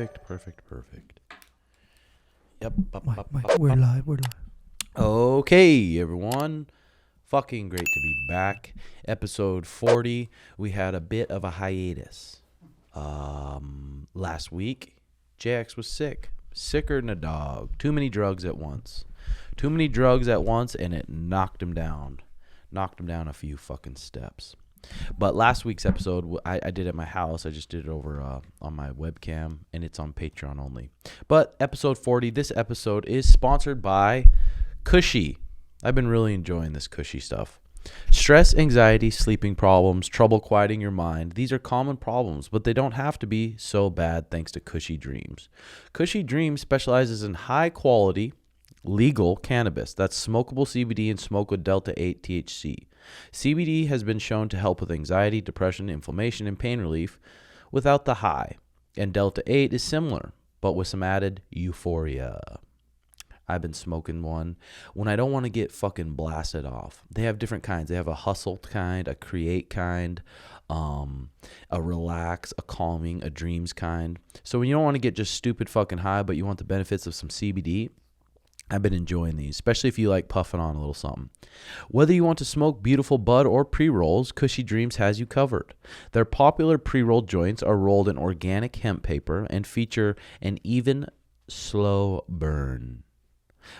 Perfect. Yep. We're live. Okay, everyone. Fucking great to be back. Episode 40. We had a bit of a hiatus. Last week, JX was sick. Sicker than a dog. Too many drugs at once, and it knocked him down. Knocked him down a few fucking steps. But last week's episode, I did at my house. I just did it over on my webcam, and it's on Patreon only. But episode 40, this episode is sponsored by Cushy. I've been really enjoying this Cushy stuff. Stress, anxiety, sleeping problems, trouble quieting your mind. These are common problems, but they don't have to be so bad thanks to Cushy Dreams. Cushy Dreams specializes in high-quality, legal cannabis. That's smokable CBD and smoke with Delta-8 THC. CBD has been shown to help with anxiety, depression, inflammation, and pain relief without the high. And Delta-8 is similar, but with some added euphoria. I've been smoking one when I don't want to get fucking blasted off. They have different kinds. They have a hustle kind, a create kind, a relax, a calming, a dreams kind. So when you don't want to get just stupid fucking high, but you want the benefits of some CBD, I've been enjoying these, especially if you like puffing on a little something. Whether you want to smoke beautiful bud or pre-rolls, Cushy Dreams has you covered. Their popular pre-roll joints are rolled in organic hemp paper and feature an even, slow burn.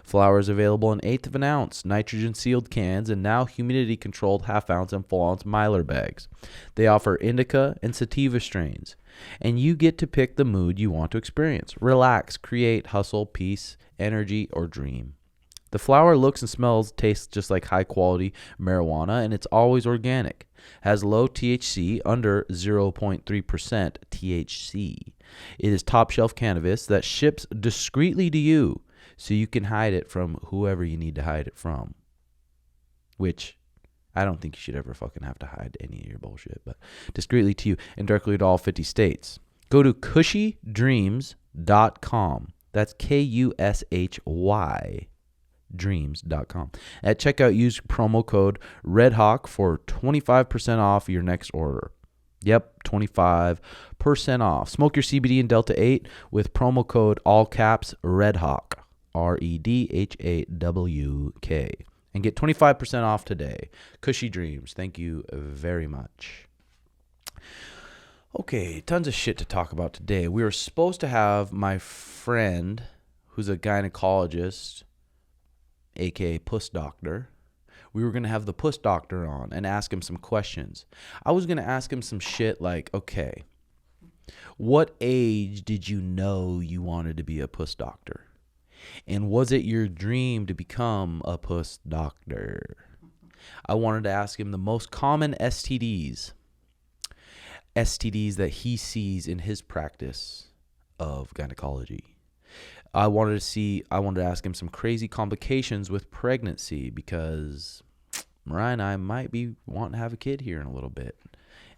Flower is available in 1/8 of an ounce, nitrogen-sealed cans, and now humidity-controlled half-ounce and full-ounce Mylar bags. They offer indica and sativa strains, and you get to pick the mood you want to experience. Relax, create, hustle, peace, energy, or dream. The flower looks and smells, tastes just like high-quality marijuana, and it's always organic. Has low THC, under 0.3% THC. It is top-shelf cannabis that ships discreetly to you, so you can hide it from whoever you need to hide it from. Which, I don't think you should ever fucking have to hide any of your bullshit, but discreetly to you and directly to all 50 states. Go to cushydreams.com. That's KUSHY dreams.com. At checkout, use promo code Redhawk for 25% off your next order. Yep, 25% off. Smoke your CBD and Delta-8 with promo code all caps Redhawk. REDHAWK. And get 25% off today. Cushy Dreams. Thank you very much. Okay, tons of shit to talk about today. We were supposed to have my friend, who's a gynecologist, aka puss doctor. We were going to have the puss doctor on and ask him some questions. I was going to ask him some shit like, okay, what age did you know you wanted to be a puss doctor? And was it your dream to become a puss doctor? I wanted to ask him the most common STDs that he sees in his practice of gynecology. I wanted to ask him some crazy complications with pregnancy because Mariah and I might be wanting to have a kid here in a little bit.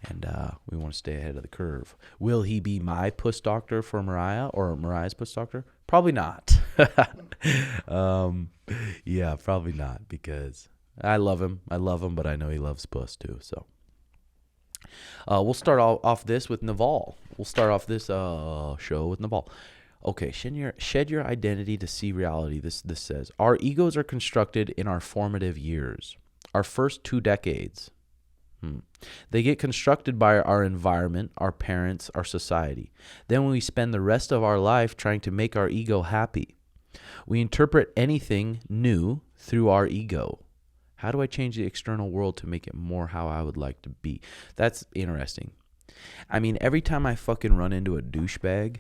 And we want to stay ahead of the curve. Will he be my puss doctor for Mariah or Mariah's puss doctor? Probably not. Yeah, probably not because I love him, but I know he loves puss too. So we'll start off this with Naval. We'll start off this show with Naval. Okay, shed your identity to see reality. This says, our egos are constructed in our formative years, our first 2 decades. They get constructed by our environment, our parents, our society. Then we spend the rest of our life trying to make our ego happy. We interpret anything new through our ego. How do I change the external world to make it more how I would like to be? That's interesting. I mean, every time I fucking run into a douchebag,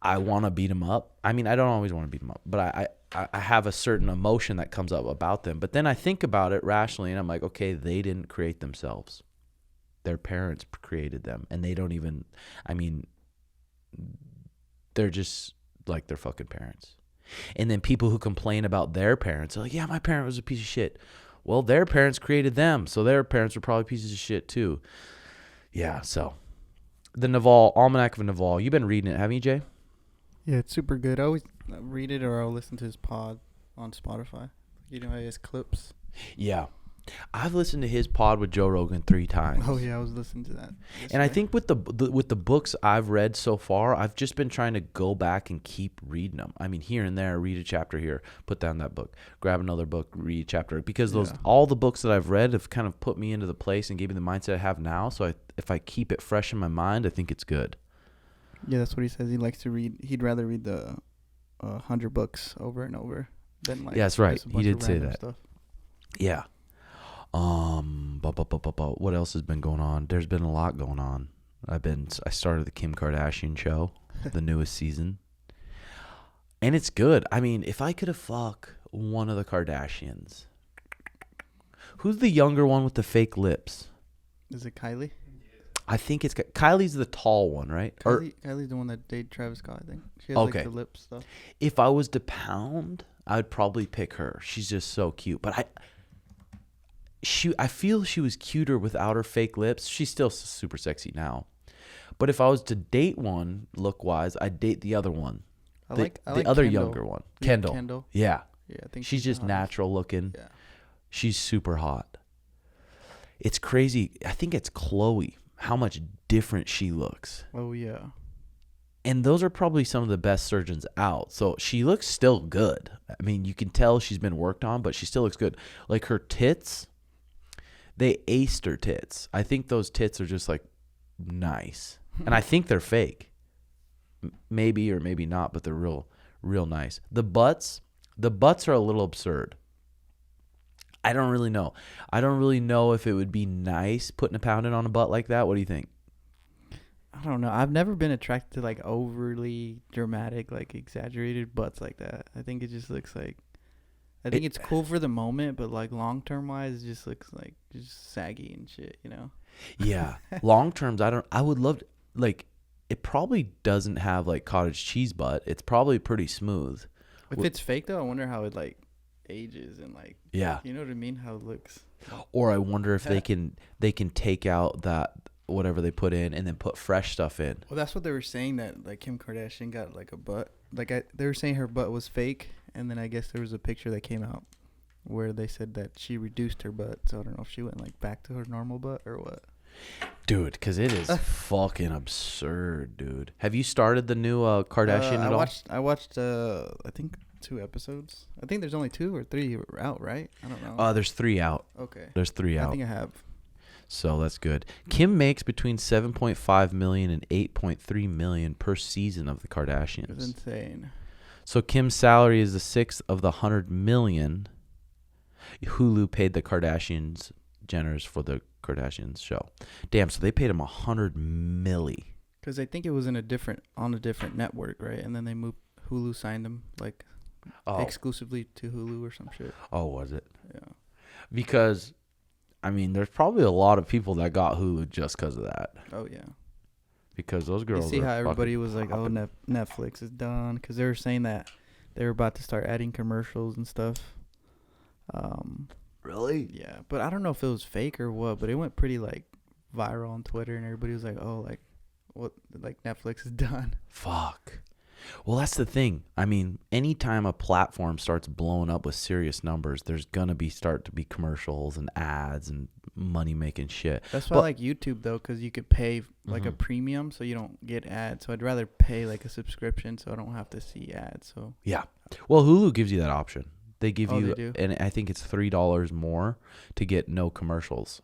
I want to beat him up. I mean, I don't always want to beat him up, but I have a certain emotion that comes up about them. But then I think about it rationally, and I'm like, okay, they didn't create themselves. Their parents created them, and they don't even, I mean, they're just like their fucking parents. And then people who complain about their parents are like, yeah, my parent was a piece of shit. Well, their parents created them, so their parents were probably pieces of shit too. Yeah, so the Naval, Almanac of Naval. You've been reading it, haven't you, Jay? Yeah, it's super good. I always read it or I'll listen to his pod on Spotify. You know, he has clips. Yeah. I've listened to his pod with Joe Rogan 3 times. Oh yeah, I was listening to that. And I think with the books I've read so far, I've just been trying to go back and keep reading them. I mean, here and there, read a chapter here, put down that book, grab another book, read a chapter. Because all the books that I've read have kind of put me into the place and gave me the mindset I have now. So if I keep it fresh in my mind, I think it's good. Yeah, that's what he says. He likes to read. He'd rather read the 100 books over and over than like. Yeah, that's right. Just a bunch He of did say random that. Stuff. Yeah. What else has been going on? There's been a lot going on. I started the Kim Kardashian show, the newest season. And it's good. I mean, if I could have fucked one of the Kardashians. Who's the younger one with the fake lips? Is it Kylie? I think it's Kylie's the tall one, right? Kylie's the one that dated Travis Scott, I think. She has like the lip stuff. If I was to pound, I would probably pick her. She's just so cute. But I feel she was cuter without her fake lips. She's still super sexy now. But if I was to date one look-wise, I'd date the other one. I like the other Kendall. Younger one. Kendall. Yeah. Yeah, I think she's just natural looking. Yeah. She's super hot. It's crazy. I think it's Chloe, how much different she looks. Oh, yeah. And those are probably some of the best surgeons out. So she looks still good. I mean, you can tell she's been worked on, but she still looks good. Like her tits, they aced her tits. I think those tits are just like nice. And I think they're fake. Maybe or maybe not, but they're real nice. The butts are a little absurd. I don't really know. I don't really know if it would be nice putting a pounding on a butt like that. What do you think? I don't know. I've never been attracted to like overly dramatic, like exaggerated butts like that. I think it just looks like, I think it's cool for the moment, but like long term wise, it just looks like just saggy and shit, you know? Yeah. Long terms, I would love to, like, it probably doesn't have like cottage cheese butt. It's probably pretty smooth. If it's fake though, I wonder how it like ages and like, yeah, you know what I mean, how it looks. Or I wonder if they can take out that whatever they put in and then put fresh stuff in. Well, that's what they were saying, that like Kim Kardashian got like a butt, like they were saying her butt was fake, and then I guess there was a picture that came out where they said that she reduced her butt. So I don't know if she went like back to her normal butt or what. Dude, because it is fucking absurd, dude. Have you started the new Kardashian at all? I watched I think 2 episodes. I think there's only 2 or 3 out, right? I don't know. There's 3 out. Okay. There's 3 out. I think I have. So that's good. Kim makes between $7.5 million and $8.3 million per season of the Kardashians. It's insane. So Kim's salary is the 6th of the $100 million Hulu paid the Kardashians Jenners for the Kardashians show. Damn, so they paid him $100 million. Because I think it was on a different network, right? And then they moved. Hulu signed him like exclusively to Hulu or some shit. Oh, was it? Yeah. Because, I mean, there's probably a lot of people that got Hulu just because of that. Oh yeah. Because those girls. You see how everybody was like, "Oh, Netflix is done," because they were saying that they were about to start adding commercials and stuff. Really? Yeah, but I don't know if it was fake or what, but it went pretty like viral on Twitter, and everybody was like, "Oh, like what? Like Netflix is done." Fuck. Well, that's the thing. I mean, anytime a platform starts blowing up with serious numbers, there's gonna start to be commercials and ads and money making shit. That's why I like YouTube though, because you could pay like a premium, so you don't get ads. So I'd rather pay like a subscription, so I don't have to see ads. So yeah. Well, Hulu gives you that option. They give you, they do? And I think it's $3 more to get no commercials.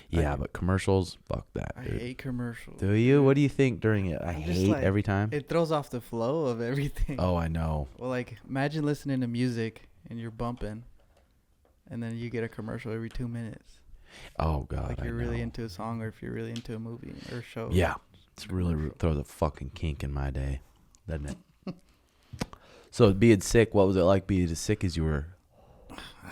Yeah, but commercials, fuck that, dude. I hate commercials. Do you? What do you think during it? I hate every time. It throws off the flow of everything. Oh, I know. Well, like, imagine listening to music and you're bumping, and then you get a commercial every 2 minutes. Oh, God, like you're really into a song, or if you're really into a movie or a show. Yeah. It's really throws a fucking kink in my day, doesn't it? So being sick, what was it like being as sick as you were?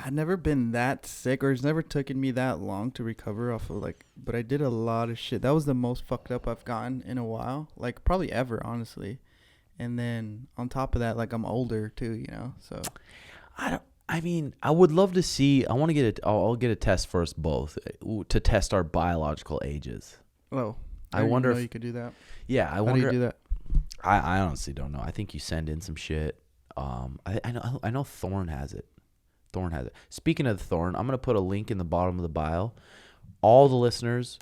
I'd never been that sick, or it's never taken me that long to recover off of like, but I did a lot of shit. That was the most fucked up I've gotten in a while, like probably ever, honestly. And then on top of that, like I'm older too, you know, so. I would love to see, I'll get a test for us both to test our biological ages. Oh, I wonder if you could do that. Yeah, I wonder. How do you do that? I honestly don't know. I think you send in some shit. I know Thorne has it. Thorn has it. Speaking of Thorn, I'm going to put a link in the bottom of the bio. All the listeners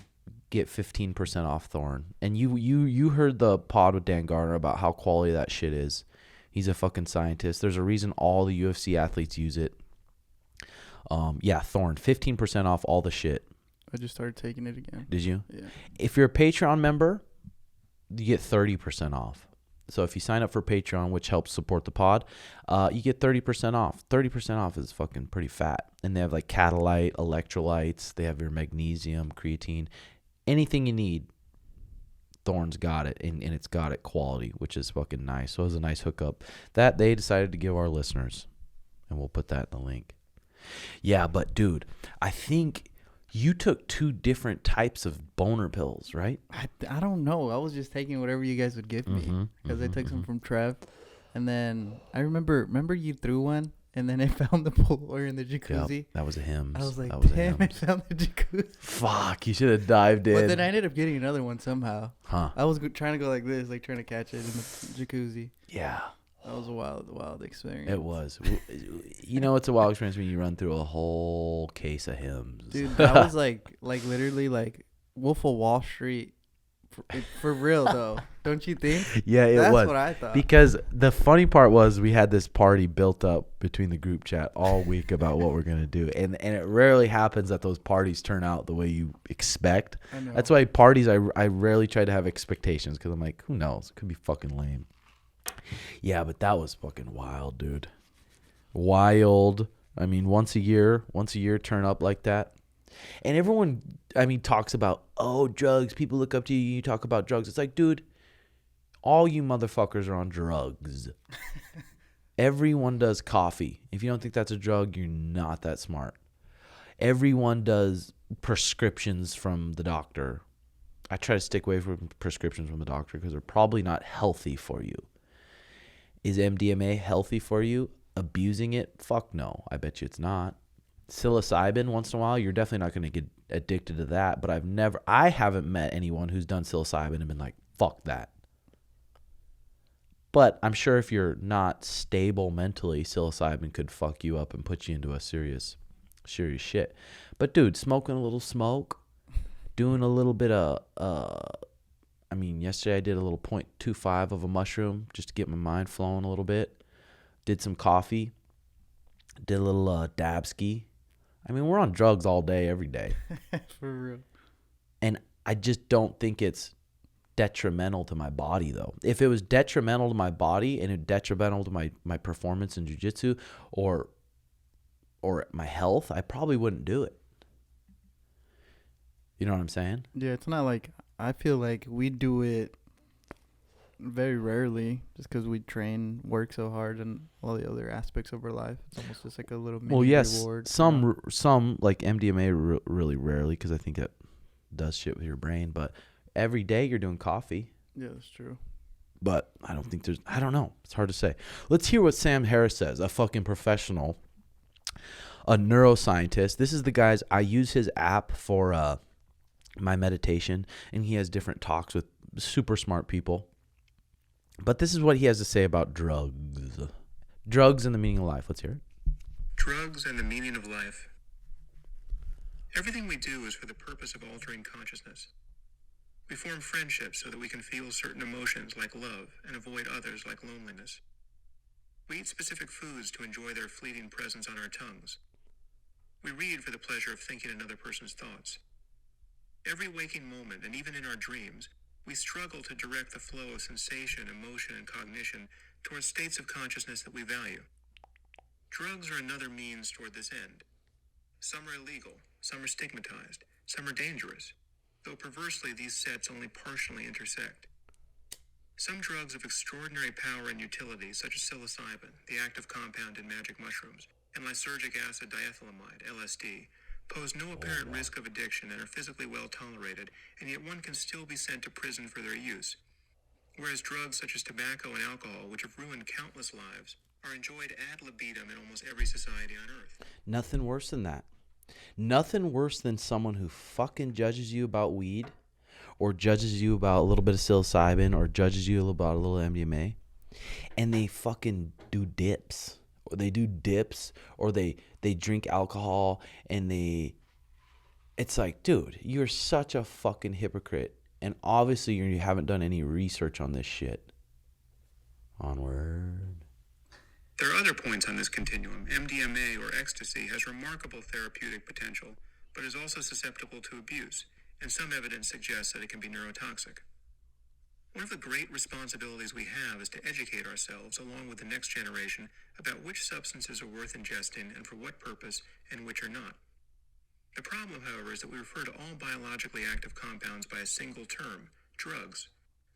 get 15% off Thorn. And you heard the pod with Dan Garner about how quality that shit is. He's a fucking scientist. There's a reason all the UFC athletes use it. Yeah, Thorn, 15% off all the shit. I just started taking it again. Did you? Yeah. If you're a Patreon member, you get 30% off. So if you sign up for Patreon, which helps support the pod, you get 30% off. 30% off is fucking pretty fat. And they have like Catalyte, electrolytes. They have your magnesium, creatine. Anything you need, Thorn's got it. And it's got it quality, which is fucking nice. So it was a nice hookup that they decided to give our listeners. And we'll put that in the link. Yeah, but dude, I think you took 2 different types of boner pills, right? I don't know. I was just taking whatever you guys would give me because I took some from Trev, and then I remember you threw one, and then I found the pool or in the jacuzzi. Yep, that was a Hims. I was like, that was damn, I found the jacuzzi. Fuck, you should have dived in. But then I ended up getting another one somehow. Huh? I was trying to go like this, like trying to catch it in the jacuzzi. Yeah. That was a wild experience. It was. You know, it's a wild experience when you run through a whole case of Hims. Dude, that was like literally like Wolf of Wall Street. For real, though. Don't you think? Yeah, it was. That's what I thought. Because the funny part was we had this party built up between the group chat all week about what we're going to do. And it rarely happens that those parties turn out the way you expect. I know. That's why parties, I rarely try to have expectations because I'm like, who knows? It could be fucking lame. Yeah, but that was fucking wild, dude. Wild. I mean, once a year turn up like that. And everyone, I mean, talks about, oh, drugs. People look up to you. You talk about drugs. It's like, dude, all you motherfuckers are on drugs. Everyone does coffee. If you don't think that's a drug, you're not that smart. Everyone does prescriptions from the doctor. I try to stick away from prescriptions from the doctor because they're probably not healthy for you. Is MDMA healthy for you? Abusing it? Fuck no. I bet you it's not. Psilocybin once in a while, you're definitely not going to get addicted to that. But I haven't met anyone who's done psilocybin and been like, fuck that. But I'm sure if you're not stable mentally, psilocybin could fuck you up and put you into a serious shit. But dude, smoking a little smoke, doing a little bit of, yesterday I did a little 0.25 of a mushroom just to get my mind flowing a little bit. Did some coffee. Did a little dabski. I mean, we're on drugs all day, every day. For real. And I just don't think it's detrimental to my body, though. If it was detrimental to my body and it detrimental to my performance in jiu-jitsu or my health, I probably wouldn't do it. You know what I'm saying? Yeah, it's not like, I feel like we do it very rarely just because we train, work so hard, and all the other aspects of our life. It's almost just like a little mini reward. Some like MDMA really rarely because I think that does shit with your brain. But every day you're doing coffee. Yeah, that's true. But I don't know. It's hard to say. Let's hear what Sam Harris says, a fucking professional, a neuroscientist. This is the guy's, I use his app for my meditation, and he has different talks with super smart people. But this is what he has to say about drugs. Drugs and the meaning of life. Let's hear it. Drugs and the meaning of life. Everything we do is for the purpose of altering consciousness. We form friendships so that we can feel certain emotions like love and avoid others like loneliness. We eat specific foods to enjoy their fleeting presence on our tongues. We read for the pleasure of thinking another person's thoughts. Every waking moment, and even in our dreams, we struggle to direct the flow of sensation, emotion, and cognition towards states of consciousness that we value. Drugs are another means toward this end. Some are illegal, some are stigmatized, some are dangerous, though perversely these sets only partially intersect. Some drugs of extraordinary power and utility, such as psilocybin, the active compound in magic mushrooms, and lysergic acid diethylamide, LSD, pose no apparent risk of addiction and are physically well tolerated, and yet one can still be sent to prison for their use. Whereas drugs such as tobacco and alcohol, which have ruined countless lives, are enjoyed ad libitum in almost every society on earth. Nothing worse than that. Nothing worse than someone who fucking judges you about weed or judges you about a little bit of psilocybin or judges you about a little MDMA, and they fucking do dips or they do dips, or they drink alcohol, and it's like, dude, you're such a fucking hypocrite. And obviously you haven't done any research on this shit. Onward. There are other points on this continuum. MDMA, or ecstasy, has remarkable therapeutic potential, but is also susceptible to abuse, and some evidence suggests that it can be neurotoxic. One of the great responsibilities we have is to educate ourselves, along with the next generation, about which substances are worth ingesting and for what purpose, and which are not. The problem, however, is that we refer to all biologically active compounds by a single term, drugs,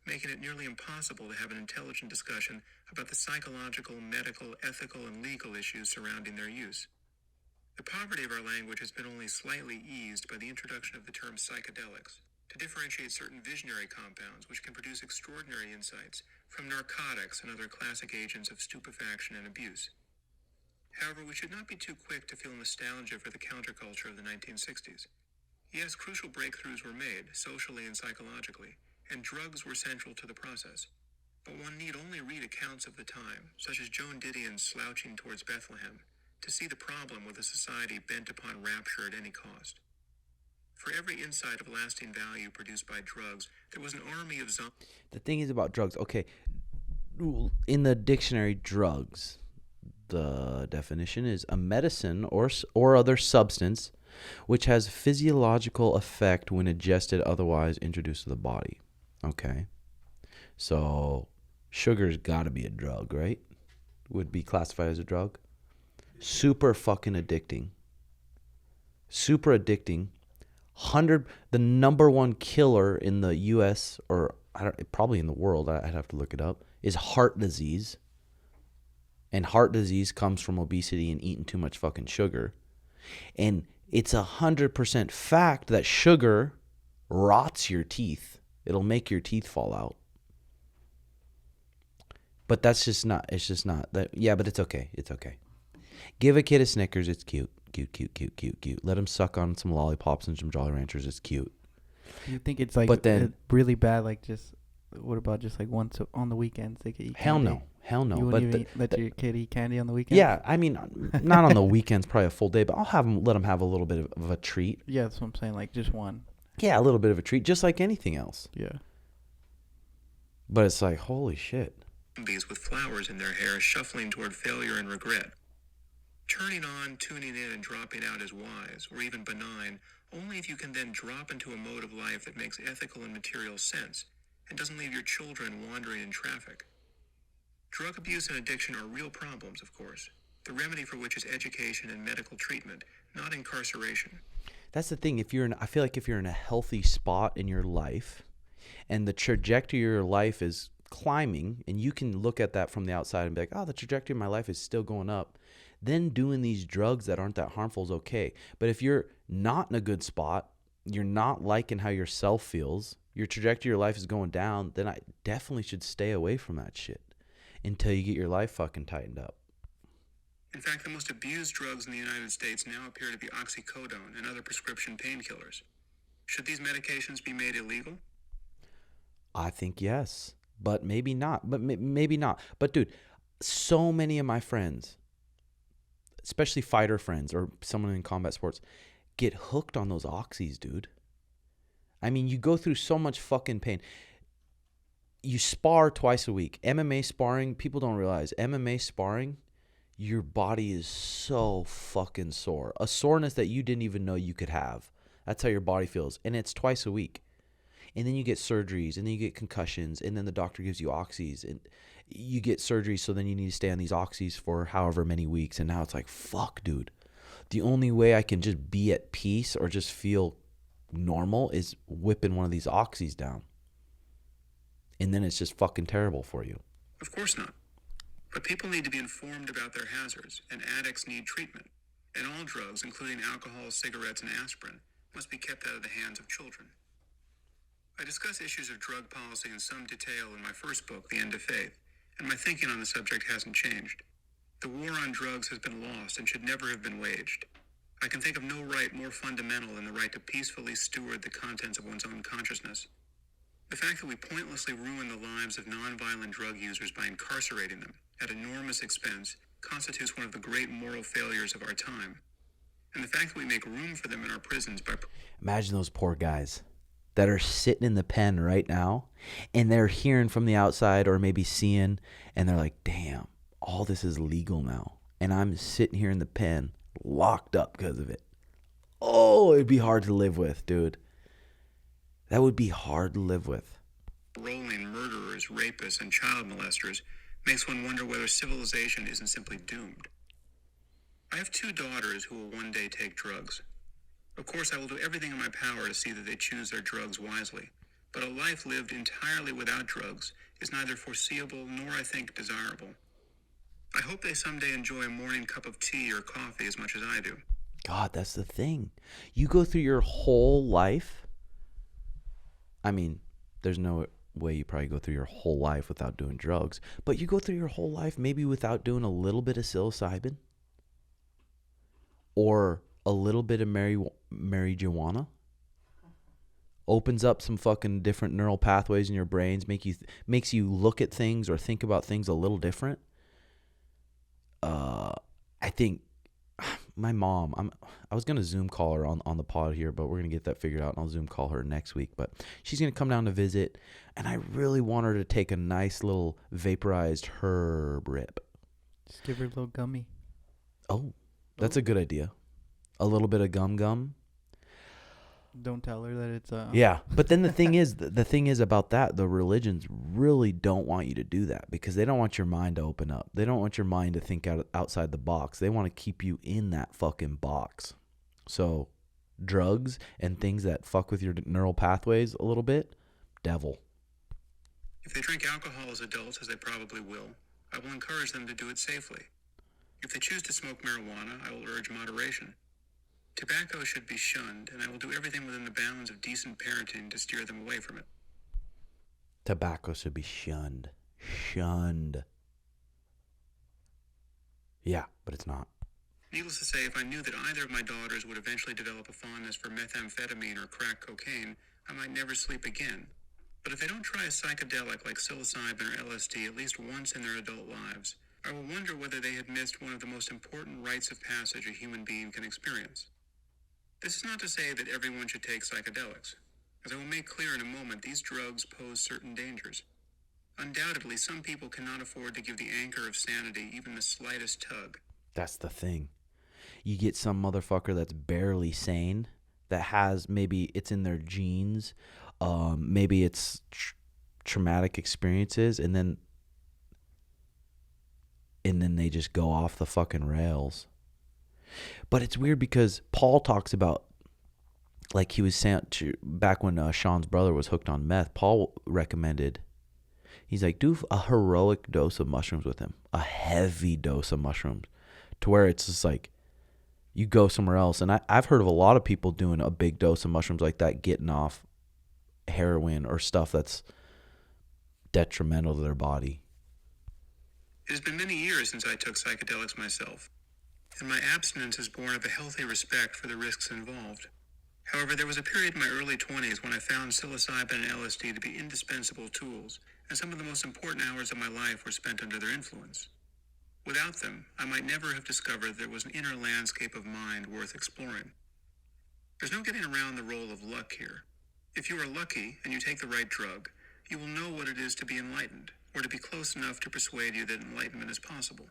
making it nearly impossible to have an intelligent discussion about the psychological, medical, ethical, and legal issues surrounding their use. The poverty of our language has been only slightly eased by the introduction of the term psychedelics, to differentiate certain visionary compounds which can produce extraordinary insights from narcotics and other classic agents of stupefaction and abuse. However, we should not be too quick to feel nostalgia for the counterculture of the 1960s. Yes, crucial breakthroughs were made, socially and psychologically, and drugs were central to the process. But one need only read accounts of the time, such as Joan Didion's Slouching Towards Bethlehem, to see the problem with a society bent upon rapture at any cost. For every insight of lasting value produced by drugs, there was an army of zombies. The thing is about drugs, okay, in the dictionary, drugs, the definition is a medicine or other substance which has physiological effect when ingested, otherwise introduced to the body. Okay. So sugar's got to be a drug, right? Would be classified as a drug. Super fucking addicting. Super addicting. The number one killer in the US, or probably in the world, I'd have to look it up, is heart disease. And heart disease comes from obesity and eating too much fucking sugar. And it's 100% fact that sugar rots your teeth. It'll make your teeth fall out. But it's just not that. Yeah, but it's okay. It's okay. Give a kid a Snickers. It's cute. Cute. Let him suck on some lollipops and some Jolly Ranchers. It's cute. You think it's like but then, really bad? Like what about just like once on the weekends they could eat candy? Hell no. You wouldn't even let your kid eat candy on the weekends? Yeah, I mean, not on the weekends, probably a full day, but let him have a little bit of a treat. Yeah, that's what I'm saying. Like just one. Yeah, a little bit of a treat, just like anything else. Yeah. But it's like, holy shit. Zombies with flowers in their hair, shuffling toward failure and regret. Turning on, tuning in, and dropping out is wise, or even benign, only if you can then drop into a mode of life that makes ethical and material sense, and doesn't leave your children wandering in traffic. Drug abuse and addiction are real problems, of course, the remedy for which is education and medical treatment, not incarceration. That's the thing. I feel like if you're in a healthy spot in your life, and the trajectory of your life is climbing, and you can look at that from the outside and be like, oh, the trajectory of my life is still going up, then doing these drugs that aren't that harmful is okay. But if you're not in a good spot, you're not liking how yourself feels, your trajectory of your life is going down, then I definitely should stay away from that shit until you get your life fucking tightened up. In fact, the most abused drugs in the United States now appear to be oxycodone and other prescription painkillers. Should these medications be made illegal? I think yes, but maybe not. Maybe not. But dude, so many of my friends, especially fighter friends or someone in combat sports, get hooked on those oxys, dude. I mean, you go through so much fucking pain. You spar twice a week. MMA sparring, people don't realize, MMA sparring, your body is so fucking sore. A soreness that you didn't even know you could have. That's how your body feels. And it's twice a week. And then you get surgeries, and then you get concussions, and then the doctor gives you oxys, and you get surgery, so then you need to stay on these oxys for however many weeks. And now it's like, fuck, dude. The only way I can just be at peace or just feel normal is whipping one of these oxys down. And then it's just fucking terrible for you. Of course not. But people need to be informed about their hazards, and addicts need treatment. And all drugs, including alcohol, cigarettes, and aspirin, must be kept out of the hands of children. I discuss issues of drug policy in some detail in my first book, The End of Faith, and my thinking on the subject hasn't changed. The war on drugs has been lost and should never have been waged. I can think of no right more fundamental than the right to peacefully steward the contents of one's own consciousness. The fact that we pointlessly ruin the lives of nonviolent drug users by incarcerating them at enormous expense constitutes one of the great moral failures of our time. And the fact that we make room for them in our prisons by... Imagine those poor guys that are sitting in the pen right now, and they're hearing from the outside or maybe seeing, and they're like, damn, all this is legal now. And I'm sitting here in the pen locked up because of it. Oh, it'd be hard to live with, dude. That would be hard to live with. Rolling murderers, rapists, and child molesters makes one wonder whether civilization isn't simply doomed. I have 2 daughters who will one day take drugs. Of course, I will do everything in my power to see that they choose their drugs wisely, but a life lived entirely without drugs is neither foreseeable nor, I think, desirable. I hope they someday enjoy a morning cup of tea or coffee as much as I do. God, that's the thing. You go through your whole life. I mean, there's no way you probably go through your whole life without doing drugs, but you go through your whole life maybe without doing a little bit of psilocybin or a little bit of marijuana. Opens up some fucking different neural pathways in your brains, makes you look at things or think about things a little different. I think my mom, I was going to Zoom call her on the pod here, but we're going to get that figured out, and I'll Zoom call her next week. But she's going to come down to visit, and I really want her to take a nice little vaporized herb rip. Just give her a little gummy. Oh, that's a good idea. A little bit of gum. Don't tell her that it's Yeah, but then the thing is about that, the religions really don't want you to do that because they don't want your mind to open up. They don't want your mind to think outside the box. They want to keep you in that fucking box. So drugs and things that fuck with your neural pathways a little bit, devil. If they drink alcohol as adults, as they probably will, I will encourage them to do it safely. If they choose to smoke marijuana, I will urge moderation. Tobacco should be shunned, and I will do everything within the bounds of decent parenting to steer them away from it. Tobacco should be shunned. Shunned. Yeah, but it's not. Needless to say, if I knew that either of my daughters would eventually develop a fondness for methamphetamine or crack cocaine, I might never sleep again. But if they don't try a psychedelic like psilocybin or LSD at least once in their adult lives, I will wonder whether they had missed one of the most important rites of passage a human being can experience. This is not to say that everyone should take psychedelics. As I will make clear in a moment, these drugs pose certain dangers. Undoubtedly, some people cannot afford to give the anchor of sanity even the slightest tug. That's the thing. You get some motherfucker that's barely sane, that has, maybe it's in their genes, maybe it's traumatic experiences, and then they just go off the fucking rails. But it's weird because Paul talks about, like he was saying back when Sean's brother was hooked on meth, Paul recommended, he's like, do a heroic dose of mushrooms with him, a heavy dose of mushrooms, to where it's just like you go somewhere else. And I've heard of a lot of people doing a big dose of mushrooms like that, getting off heroin or stuff that's detrimental to their body. It has been many years since I took psychedelics myself, and my abstinence is born of a healthy respect for the risks involved. However, there was a period in my early 20s when I found psilocybin and LSD to be indispensable tools, and some of the most important hours of my life were spent under their influence. Without them, I might never have discovered there was an inner landscape of mind worth exploring. There's no getting around the role of luck here. If you are lucky and you take the right drug, you will know what it is to be enlightened, or to be close enough to persuade you that enlightenment is possible.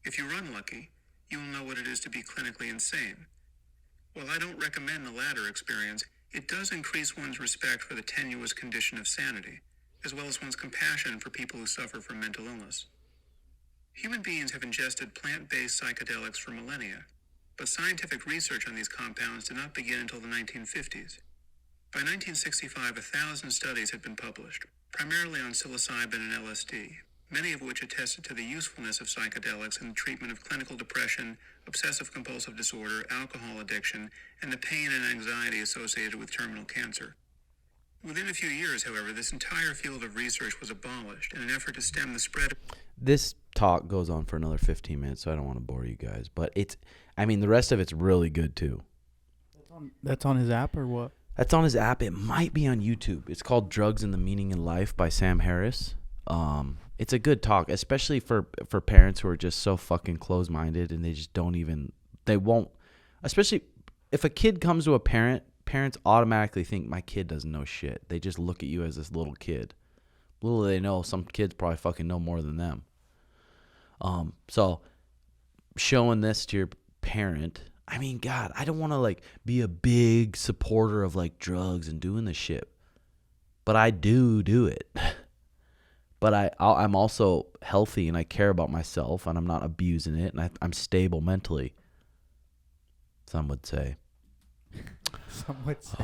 If you are unlucky, you will know what it is to be clinically insane. While I don't recommend the latter experience, it does increase one's respect for the tenuous condition of sanity, as well as one's compassion for people who suffer from mental illness. Human beings have ingested plant-based psychedelics for millennia, but scientific research on these compounds did not begin until the 1950s. By 1965, 1,000 studies had been published, primarily on psilocybin and LSD, many of which attested to the usefulness of psychedelics in the treatment of clinical depression, obsessive-compulsive disorder, alcohol addiction, and the pain and anxiety associated with terminal cancer. Within a few years, however, this entire field of research was abolished in an effort to stem the spread of... This talk goes on for another 15 minutes, so I don't want to bore you guys. But the rest of it's really good, too. That's on his app or what? That's on his app. It might be on YouTube. It's called Drugs and the Meaning in Life by Sam Harris. It's a good talk, especially for parents who are just so fucking closed-minded and they just don't even, they won't, especially if a kid comes to a parents automatically think my kid doesn't know shit. They just look at you as this little kid. Little do they know, some kids probably fucking know more than them. So showing this to your parent, I mean, God, I don't want to like be a big supporter of like drugs and doing this shit, but I do it. But I'm also healthy and I care about myself and I'm not abusing it and I'm stable mentally. Some would say. Some would say.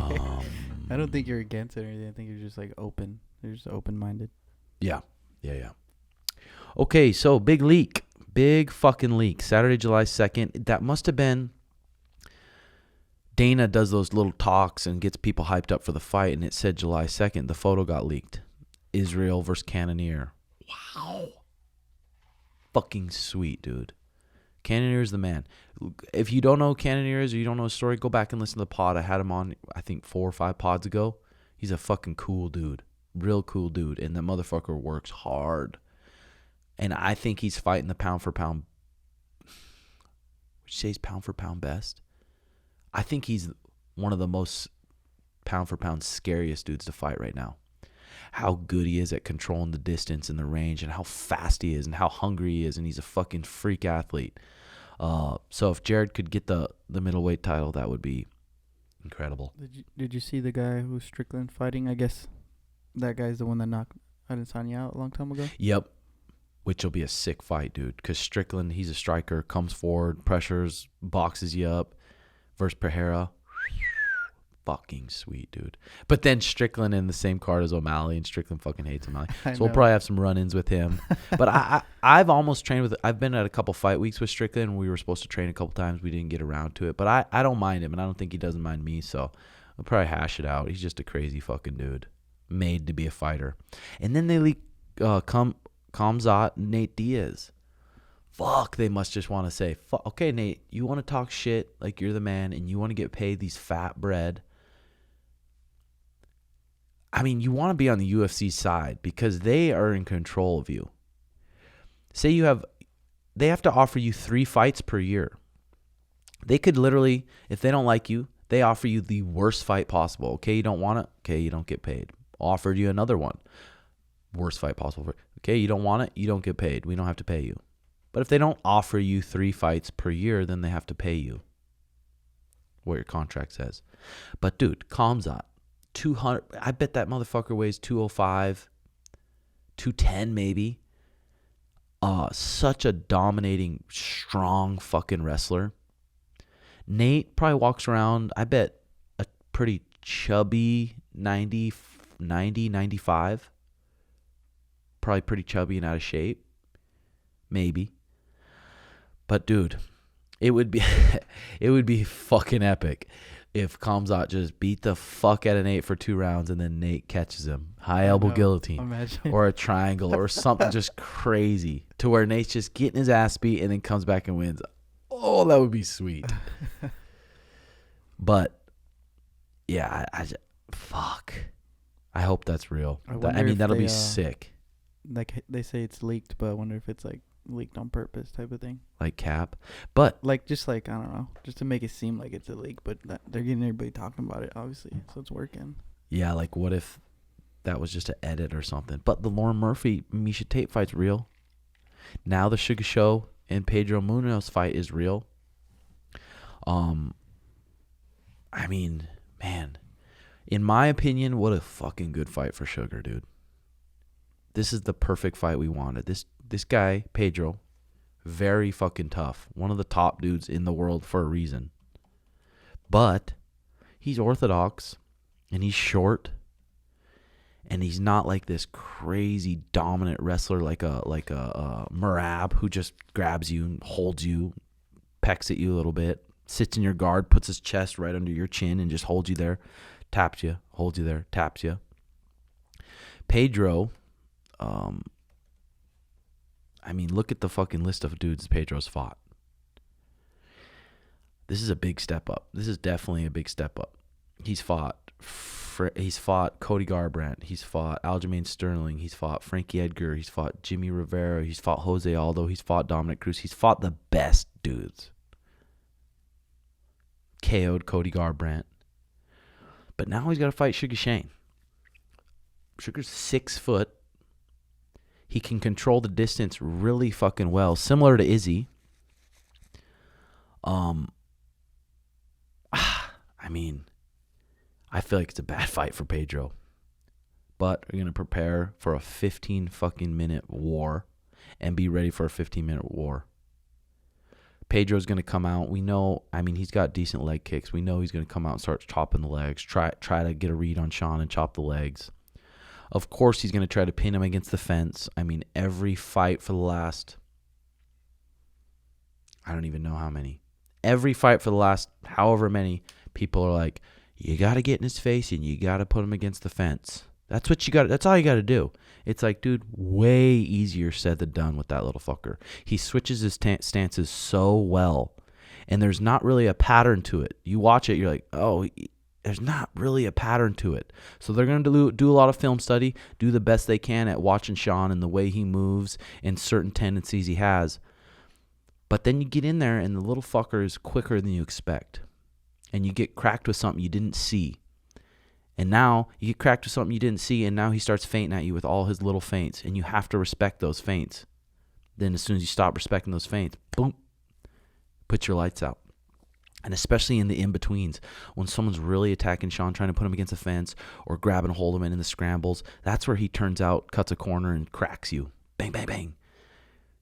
I don't think you're against it or anything. I think you're just like open. You're just open-minded. Yeah. Okay, so big leak. Big fucking leak. Saturday, July 2nd. That must have been... Dana does those little talks and gets people hyped up for the fight, and it said July 2nd. The photo got leaked. Israel versus Cannonier. Wow. Fucking sweet, dude. Cannonier is the man. If you don't know who Cannonier is or you don't know his story, go back and listen to the pod. I had him on, I think, 4 or 5 pods ago. He's a fucking cool dude. Real cool dude. And the motherfucker works hard. And I think he's fighting the pound for pound. Would you say he's pound for pound best? I think he's one of the most pound for pound scariest dudes to fight right now. How good he is at controlling the distance and the range and how fast he is and how hungry he is. And he's a fucking freak athlete. So if Jared could get the middleweight title, that would be incredible. Did you see the guy who's Strickland fighting? I guess that guy's the one that knocked Adesanya out a long time ago. Yep. Which will be a sick fight, dude. Because Strickland, he's a striker, comes forward, pressures, boxes you up. Versus Pereira. Fucking sweet, dude. But then Strickland in the same card as O'Malley, and Strickland fucking hates O'Malley. So we'll probably have some run-ins with him. But I've almost trained with, I've been at a couple fight weeks with Strickland, and we were supposed to train a couple times. We didn't get around to it. But I don't mind him, and I don't think he doesn't mind me, so we'll probably hash it out. He's just a crazy fucking dude. Made to be a fighter. And then they leak Khamzat, Nate Diaz. Fuck, they must just want to say, okay, Nate, you want to talk shit like you're the man and you want to get paid these fat bread. I mean, you want to be on the UFC side because they are in control of you. Say they have to offer you 3 fights per year. They could literally, if they don't like you, they offer you the worst fight possible. Okay, you don't want it? Okay, you don't get paid. Offered you another one. Worst fight possible. Okay, you don't want it? You don't get paid. We don't have to pay you. But if they don't offer you 3 fights per year, then they have to pay you what your contract says. But dude, Khamzat, 200. I bet that motherfucker weighs 205, 210 maybe. Such a dominating, strong fucking wrestler. Nate probably walks around, I bet, a pretty chubby 90, 95. Probably pretty chubby and out of shape. Maybe. But dude, it would be fucking epic if Khamzat just beat the fuck out of Nate for 2 rounds and then Nate catches him. High elbow guillotine. Imagine. Or a triangle or something just crazy to where Nate's just getting his ass beat and then comes back and wins. Oh, that would be sweet. But yeah, fuck. I hope that's real. I mean, that'll be sick. Like they say it's leaked, but I wonder if it's like leaked on purpose type of thing. Like Cap. But like just like, I don't know, just to make it seem like it's a leak, but they're getting everybody talking about it, obviously, so it's working. Yeah, like what if that was just an edit or something? But the Lauren Murphy Misha Tate fight's real. Now the Sugar Show and Pedro Munoz fight is real. I mean, man, in my opinion, what a fucking good fight for Sugar, dude. This is the perfect fight we wanted. This guy, Pedro, very fucking tough. One of the top dudes in the world for a reason. But he's orthodox and he's short. And he's not like this crazy dominant wrestler like a Merab who just grabs you and holds you, pecks at you a little bit, sits in your guard, puts his chest right under your chin and just holds you there, taps you, holds you there, taps you. Pedro, I mean, look at the fucking list of dudes Pedro's fought. This is a big step up. This is definitely a big step up. He's fought he's fought Cody Garbrandt. He's fought Aljamain Sterling. He's fought Frankie Edgar. He's fought Jimmy Rivera. He's fought Jose Aldo. He's fought Dominic Cruz. He's fought the best dudes. KO'd Cody Garbrandt. But now he's got to fight Sugar Shane. Sugar's 6 foot. He can control the distance really fucking well, similar to Izzy. I mean, I feel like it's a bad fight for Pedro. But we're going to prepare for a 15 fucking minute war and be ready for a 15-minute war. Pedro's going to come out. We know, I mean, he's got decent leg kicks. We know he's going to come out and start chopping the legs, try to get a read on Sean and chop the legs. Of course, he's going to try to pin him against the fence. I mean, every fight for the last, I don't even know how many. Every fight for the last however many, people are like, you got to get in his face and you got to put him against the fence. That's what you got. That's all you got to do. It's like, dude, way easier said than done with that little fucker. He switches his stances so well, and there's not really a pattern to it. You watch it, you're like, oh, there's not really a pattern to it. So they're going to do a lot of film study, do the best they can at watching Sean and the way he moves and certain tendencies he has. But then you get in there, and the little fucker is quicker than you expect. And you get cracked with something you didn't see. And now you get cracked with something you didn't see, and now he starts feinting at you with all his little feints, and you have to respect those feints. Then as soon as you stop respecting those feints, boom, put your lights out. And especially in the in-betweens, when someone's really attacking Sean, trying to put him against a fence or grabbing hold of him in the scrambles, that's where he turns out, cuts a corner, and cracks you. Bang, bang, bang.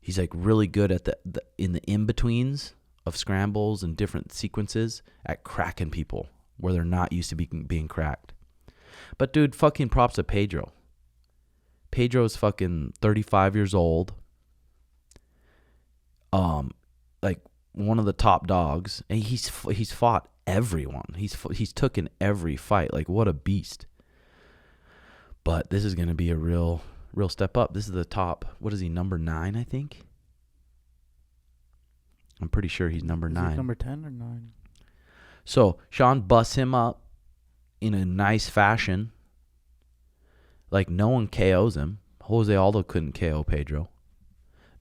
He's like really good at in the in-betweens of scrambles and different sequences at cracking people where they're not used to being cracked. But dude, fucking props to Pedro. Pedro's fucking 35 years old. Like one of the top dogs, and he's fought everyone. He's taken every fight. Like, what a beast. But this is going to be a real step up. This is the top. What is he, number 9, I think? I'm pretty sure he's number 9. Is he number 10 or 9? So Sean busts him up in a nice fashion. Like, no one KOs him. Jose Aldo couldn't KO Pedro.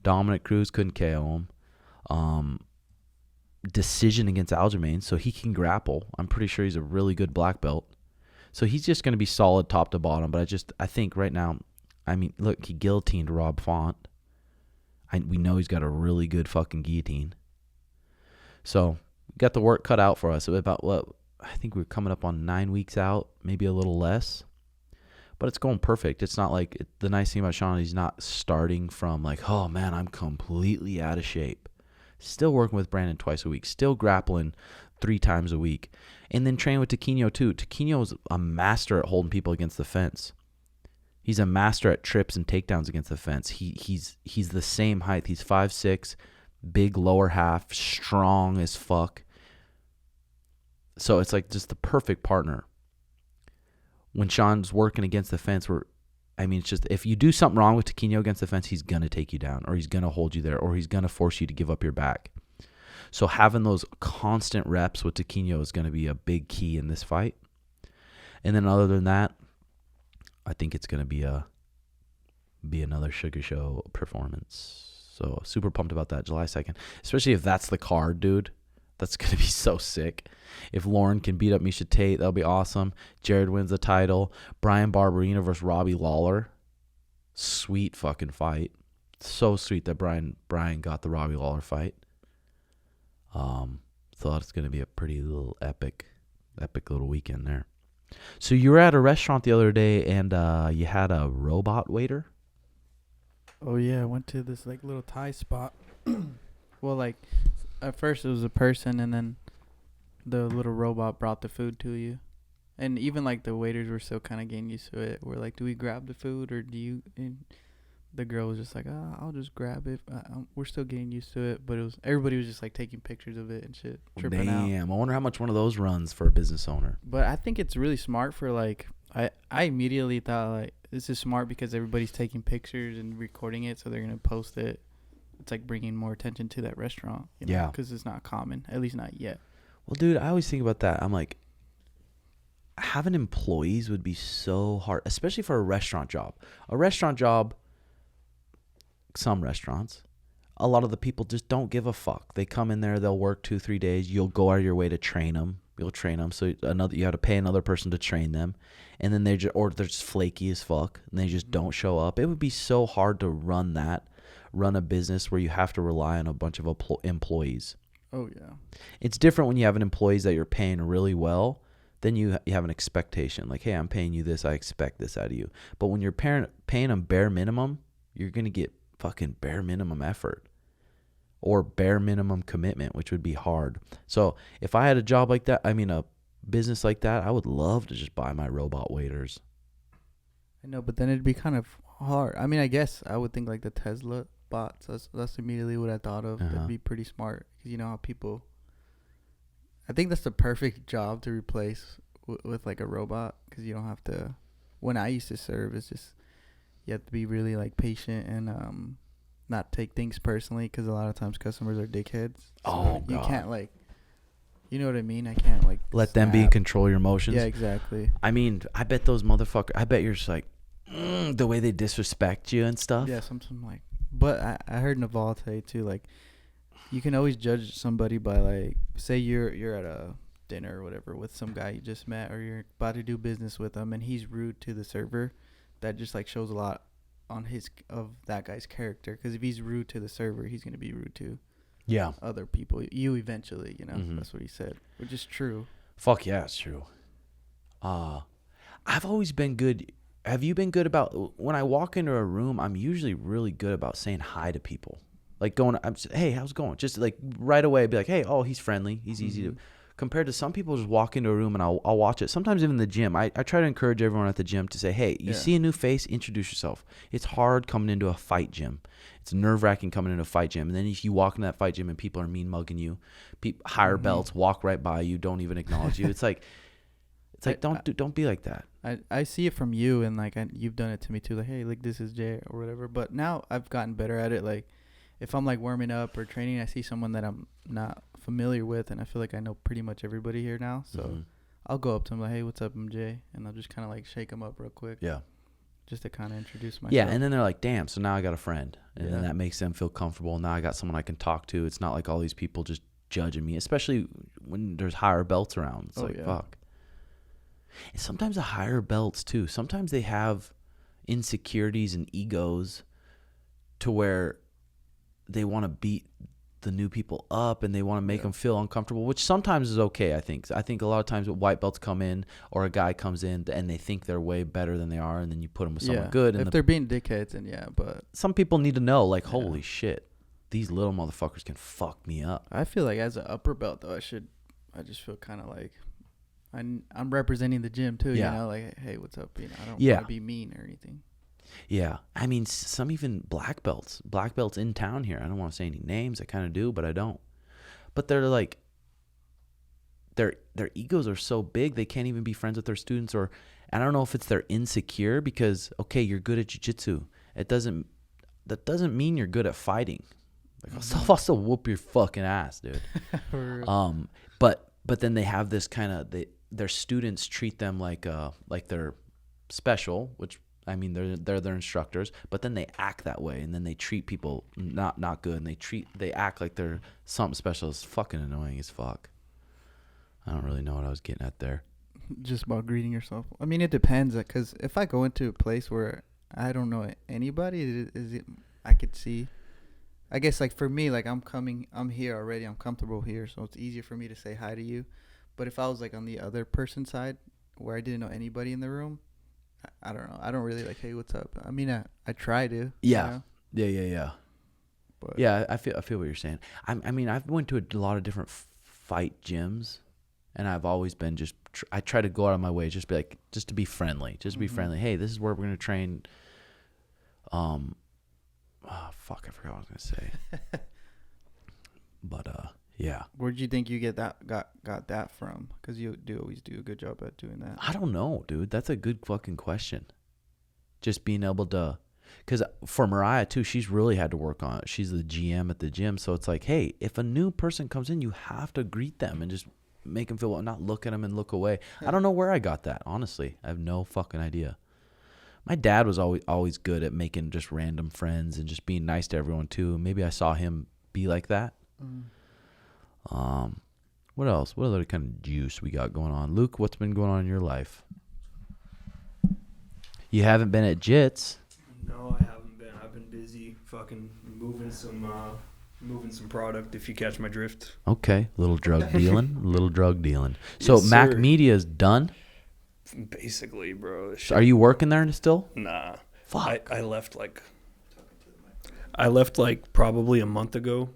Dominic Cruz couldn't KO him. Decision against Aljamain, so he can grapple. I'm pretty sure he's a really good black belt. So he's just going to be solid top to bottom. But I think right now, I mean, look, he guillotined Rob Font. We know he's got a really good fucking guillotine. So we got the work cut out for us. About what? I think we're coming up on 9 weeks out, maybe a little less. But it's going perfect. It's not like, the nice thing about Sean, he's not starting from like, oh man, I'm completely out of shape. Still working with Brandon twice a week. Still grappling 3 times a week. And then train with Taquino too. Taquino is a master at holding people against the fence. He's a master at trips and takedowns against the fence. He's the same height. He's 5'6", big lower half, strong as fuck. So it's like just the perfect partner. When Sean's working against the fence, it's just, if you do something wrong with Taquino against the fence, he's going to take you down, or he's going to hold you there, or he's going to force you to give up your back. So having those constant reps with Taquino is going to be a big key in this fight. And then other than that, I think it's going to be another Sugar Show performance. So super pumped about that, July 2nd. Especially if that's the card, dude. That's going to be so sick. If Lauren can beat up Miesha Tate, that'll be awesome. Jared wins the title. Brian Barberina versus Robbie Lawler. Sweet fucking fight. So sweet that Brian got the Robbie Lawler fight. Thought it's going to be a pretty little epic little weekend there. So you were at a restaurant the other day and you had a robot waiter? Oh yeah, I went to this like little Thai spot. Well, like at first it was a person, and then the little robot brought the food to you. And even like the waiters were still kind of getting used to it. We're like, do we grab the food or do you? And the girl was just like, I'll just grab it. We're still getting used to it, but everybody was just like taking pictures of it and shit, tripping out. Damn, I wonder how much one of those runs for a business owner. But I think it's really smart for like, I immediately thought like, this is smart because everybody's taking pictures and recording it, so they're gonna post it. It's like bringing more attention to that restaurant, you know? Yeah, because it's not common, at least not yet. Well, dude, I always think about that. I'm like, having employees would be so hard, especially for a restaurant job. A restaurant job, some restaurants, a lot of the people just don't give a fuck. They come in there, they'll work 2-3 days. You'll go out of your way to train them. You'll train them. So you have to pay another person to train them. And then they're just flaky as fuck. And they just don't show up. It would be so hard to run a business where you have to rely on a bunch of employees. Oh, yeah. It's different when you have an employees that you're paying really well. Then you have an expectation. Like, hey, I'm paying you this. I expect this out of you. But when you're paying them bare minimum, you're going to get fucking bare minimum effort or bare minimum commitment, which would be hard. So if I had a job like that, a business like that, I would love to just buy my robot waiters. I know, but then it'd be kind of hard. I mean, I guess I would think like the Tesla bots. That's immediately what I thought of. That'd be pretty smart because you know how people. I think that's the perfect job to replace with like a robot because you don't have to. When I used to serve, it's just you have to be really like patient and not take things personally because a lot of times customers are dickheads. So you can't like. You know what I mean? I can't like let them be in control of your emotions. Yeah, exactly. I mean, I bet those motherfuckers. I bet you're just like the way they disrespect you and stuff. Yeah, something like. But I heard Naval say too, like you can always judge somebody by like, say you're at a dinner or whatever with some guy you just met, or you're about to do business with him, and he's rude to the server. That just like shows a lot on that guy's character. Because if he's rude to the server, he's gonna be rude to. Yeah. Other people, you eventually, you know, that's what he said, which is true. Fuck yeah, it's true. I've always been good. Have you been good about when I walk into a room? I'm usually really good about saying hi to people, like hey, how's it going? Just like right away, be like, hey, oh, he's friendly, he's easy to. Compared to some people, just walk into a room and I'll watch it. Sometimes even in the gym, I try to encourage everyone at the gym to say, hey, you see a new face, introduce yourself. It's hard coming into a fight gym. It's nerve-wracking coming into a fight gym. And then if you walk in that fight gym and people are mean-mugging you, higher belts walk right by you, don't even acknowledge you. It's like don't be like that. I see it from you, and like you've done it to me too. Like, hey, like this is Jay or whatever. But now I've gotten better at it. Like if I'm like warming up or training, I see someone that I'm not familiar with, and I feel like I know pretty much everybody here now. So I'll go up to him like, hey, what's up, I'm Jay, and I'll just kind of like shake him up real quick. Yeah. Just to kind of introduce myself. Yeah, and then they're like, damn, so now I got a friend. And then that makes them feel comfortable. Now I got someone I can talk to. It's not like all these people just judging me, especially when there's higher belts around. It's fuck. And sometimes the higher belts, too, sometimes they have insecurities and egos to where they want to beat the new people up and they want to make them feel uncomfortable, which sometimes is okay. I think a lot of times when white belts come in or a guy comes in and they think they're way better than they are, and then you put them with someone good. And if they're being dickheads, and but some people need to know, like, holy shit, these little motherfuckers can fuck me up. I feel like as an upper belt though, I just feel kind of like I'm representing the gym too. You know, like, hey, what's up? You know, I don't want to be mean or anything. Yeah, I mean, some even black belts in town here. I don't want to say any names. I kind of do, but I don't. But they're like, their egos are so big they can't even be friends with their students. And I don't know if it's they're insecure because you're good at jiu-jitsu. That doesn't mean you're good at fighting. Like I'll still whoop your fucking ass, dude. But then they have this kind of their students treat them like they're special, which. I mean, they're their instructors, but then they act that way, and then they treat people not good, and they act like they're something special. It's fucking annoying as fuck. I don't really know what I was getting at there. Just about greeting yourself. I mean, it depends, because if I go into a place where I don't know anybody, I could see. I guess like for me, like I'm here already. I'm comfortable here, so it's easier for me to say hi to you. But if I was like on the other person's side, where I didn't know anybody in the room. I don't know. I don't really like, hey, what's up? I mean, I try to. Yeah. You know? Yeah. But yeah, I feel what you're saying. I mean, I've went to a lot of different fight gyms, and I've always been I try to go out of my way, just to be friendly. Just be friendly. Hey, this is where we're going to train. Fuck, I forgot what I was going to say. But, yeah. Where'd you think you got that from? Because you always do a good job at doing that. I don't know, dude. That's a good fucking question. Just being able to, because for Mariah too, she's really had to work on it. She's the GM at the gym, so it's like, hey, if a new person comes in, you have to greet them and just make them feel, not look at them and look away. I don't know where I got that, honestly. I have no fucking idea. My dad was always good at making just random friends and just being nice to everyone too. Maybe I saw him be like that. What else? What other kind of juice we got going on? Luke, what's been going on in your life? You haven't been at Jits. No, I haven't been. I've been busy fucking moving some product, if you catch my drift. Okay, little drug dealing. So Yes, Mac sir. Media's done? Basically, bro. So are you working there still? Nah. Fuck. I left like probably a month ago.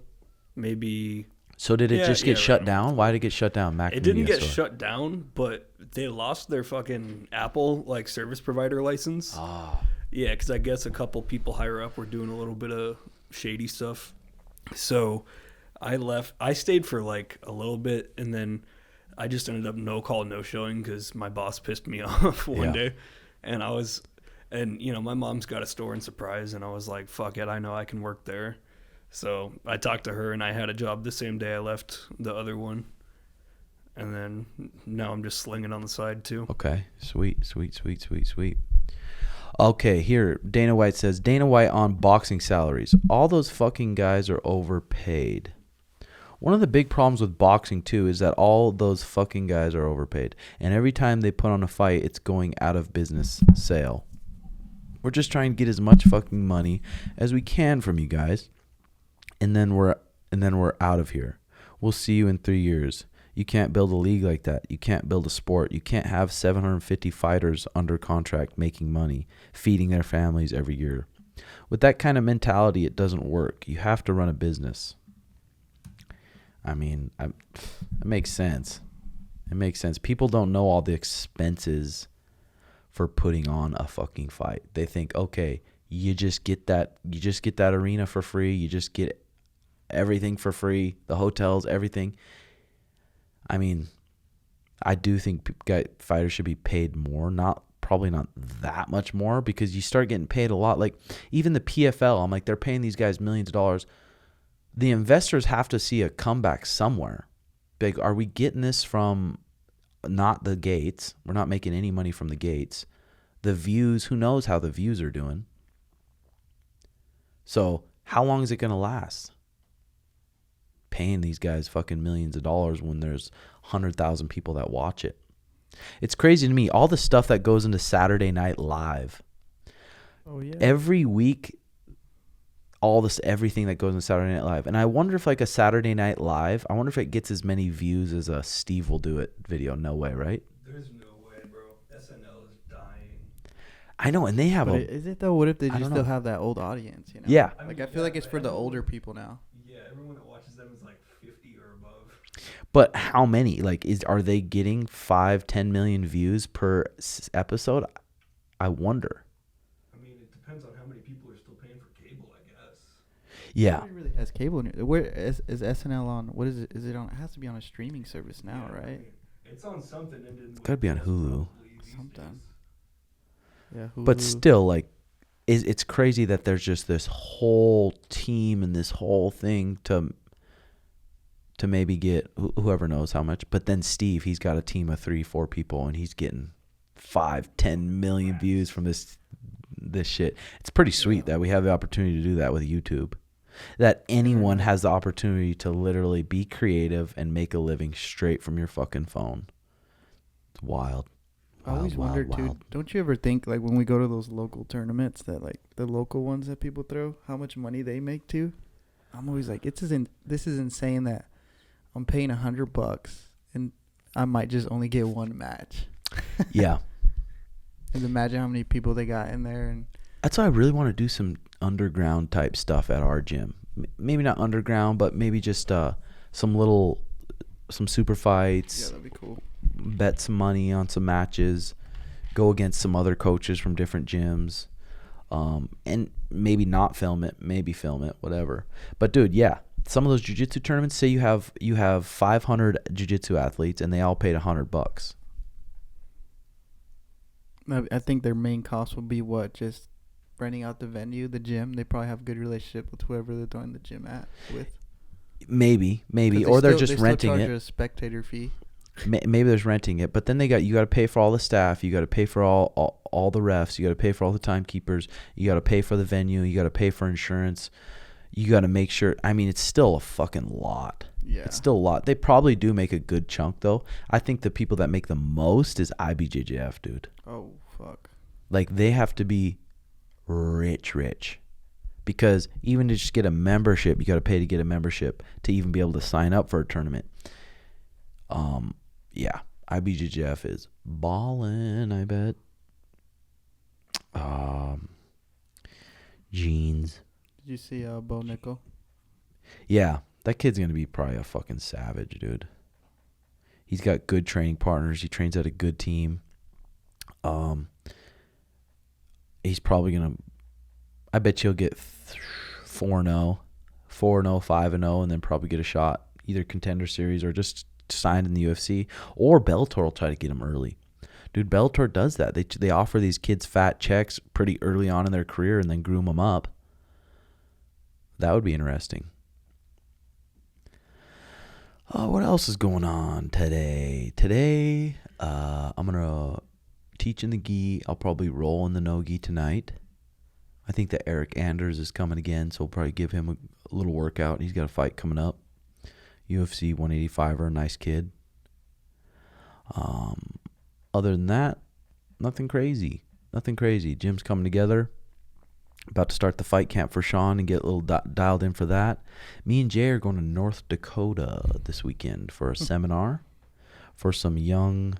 Maybe So did it just get right shut on. down? Why did it get shut down? Mac it didn't Media get store. shut down, but they lost their fucking Apple like service provider license. Ah. Yeah, because I guess a couple people higher up were doing a little bit of shady stuff. So I left. I stayed for like a little bit, and then I just ended up no call, no showing because my boss pissed me off one day. And my mom's got a store in Surprise, and I was like, fuck it, I know I can work there. So I talked to her, and I had a job the same day I left the other one. And then now I'm just slinging on the side too. Okay, sweet. Okay, here, Dana White says, Dana White on boxing salaries. All those fucking guys are overpaid. One of the big problems with boxing, too, is that all those fucking guys are overpaid. And every time they put on a fight, it's going out of business sale. We're just trying to get as much fucking money as we can from you guys. And then we're out of here. We'll see you in 3 years. You can't build a league like that. You can't build a sport. You can't have 750 fighters under contract making money, feeding their families every year. With that kind of mentality, it doesn't work. You have to run a business. I mean, it makes sense. It makes sense. People don't know all the expenses for putting on a fucking fight. They think, okay, you just get that arena for free. You just get everything for free. The hotels, everything. I mean, I do think fighters should be paid more. Probably not that much more, because you start getting paid a lot. Like even the PFL, I'm like, they're paying these guys millions of dollars. The investors have to see a comeback somewhere. Like, are we getting this from not the gates? We're not making any money from the gates. The views, who knows how the views are doing? So how long is it going to last? Paying these guys fucking millions of dollars when there's 100,000 people that watch it. It's crazy to me, all the stuff that goes into Saturday Night Live. Oh yeah. Every week, everything that goes into Saturday Night Live. And I wonder if like a Saturday Night Live, I wonder if it gets as many views as a Steve Will Do It video. No way, right? There's no way, bro. SNL is dying. I know, and they have Is it though? What if they I just don't still know. have that old audience? You know? Yeah. Like I feel like it's for the older people now. Yeah, everyone that watches them is like 50 or above. But how many? Like, are they getting 5-10 million views per episode? I wonder. I mean, it depends on how many people are still paying for cable, I guess. Yeah. Nobody really has cable. Where is SNL on? What is it? Is it on? It has to be on a streaming service now, Yeah, I right? mean, it's on something. It's gotta be on Hulu. Something. Yeah. But Hulu. still, like, it's crazy that there's just this whole team and this whole thing to maybe get whoever knows how much. But then Steve, he's got a team of 3-4 people, and he's getting 5-10 million views from this shit. It's pretty sweet that we have the opportunity to do that with YouTube. That anyone has the opportunity to literally be creative and make a living straight from your fucking phone. It's wild. I always wondered too. Don't you ever think, like, when we go to those local tournaments, that like the local ones that people throw, how much money they make too? I'm always like, this is insane that I'm paying $100 and I might just only get one match. Yeah. And imagine how many people they got in there. And That's why I really want to do some underground type stuff at our gym. Maybe not underground, but maybe just some super fights. yeah, that'd be cool. Bet some money on some matches, go against some other coaches from different gyms, and maybe not film it, maybe film it, whatever. But dude, yeah, some of those jiu-jitsu tournaments, say you have 500 jiu-jitsu athletes and they all paid $100. I think their main cost would be what? Just renting out the venue, the gym. They probably have a good relationship with whoever they're throwing the gym with. Maybe, or they're just renting charge it. a spectator fee. Maybe there's renting it, but then you got to pay for all the staff. You got to pay for all the refs. You got to pay for all the timekeepers. You got to pay for the venue. You got to pay for insurance. You got to make sure. I mean, it's still a fucking lot. Yeah. It's still a lot. They probably do make a good chunk, though. I think the people that make the most is IBJJF, dude. Oh, fuck. Like, they have to be rich. Because even to just get a membership, you got to pay to get a membership to even be able to sign up for a tournament. Yeah, IBJJF is ballin', I bet. Jeans. Did you see Bo Nickel? Yeah, that kid's going to be probably a fucking savage, dude. He's got good training partners. He trains at a good team. He's probably going to, I bet you'll get 4-0, 5-0, and then probably get a shot, either Contender Series or just signed in the UFC, or Bellator will try to get him early. Dude, Bellator does that. They offer these kids fat checks pretty early on in their career and then groom them up. That would be interesting. What else is going on today? Today, I'm going to teach in the gi. I'll probably roll in the no-gi tonight. I think that Eric Anders is coming again, so we'll probably give him a little workout. He's got a fight coming up. UFC 185er, nice kid. Other than that, nothing crazy. Gym's coming together. About to start the fight camp for Sean and get a little dialed in for that. Me and Jay are going to North Dakota this weekend for a seminar for some young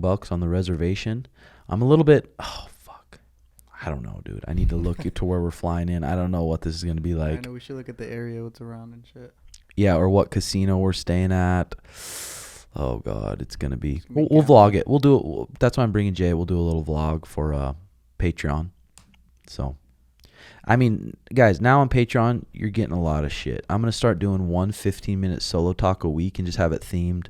bucks on the reservation. I'm a little bit, I don't know, dude. I need to look to where we're flying in. I don't know what this is going to be like. I know we should look at the area, what's around and shit. Yeah, or what casino we're staying at. Oh, God, it's going to be. We'll vlog it. We'll do it. That's why I'm bringing Jay. We'll do a little vlog for Patreon. So, I mean, guys, now on Patreon, you're getting a lot of shit. I'm going to start doing 1 15-minute solo talk a week and just have it themed.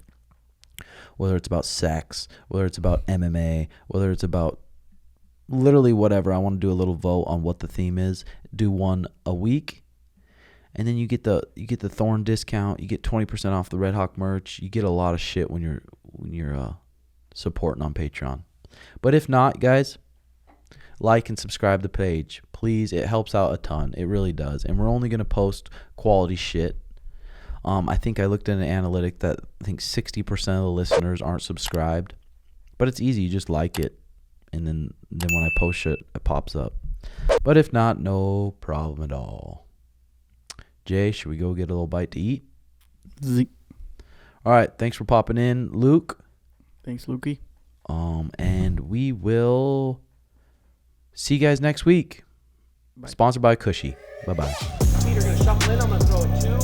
Whether it's about sex, whether it's about MMA, whether it's about literally whatever. I want to do a little vote on what the theme is. Do one a week. And then you get the Thorn discount. You get 20% off the Redhawk merch. You get a lot of shit when you're supporting on Patreon. But if not, guys, like and subscribe to the page, please. It helps out a ton. It really does. And we're only gonna post quality shit. I think I looked at an analytic that I think 60% of the listeners aren't subscribed. But it's easy. You just like it, and then when I post it pops up. But if not, no problem at all. Jay, should we go get a little bite to eat? Zeke. All right, thanks for popping in, Luke. Thanks, Lukey. And we will see you guys next week. Bye. Sponsored by Cushy. Bye-bye. Peter gonna shuffle in. I'm gonna throw it 2.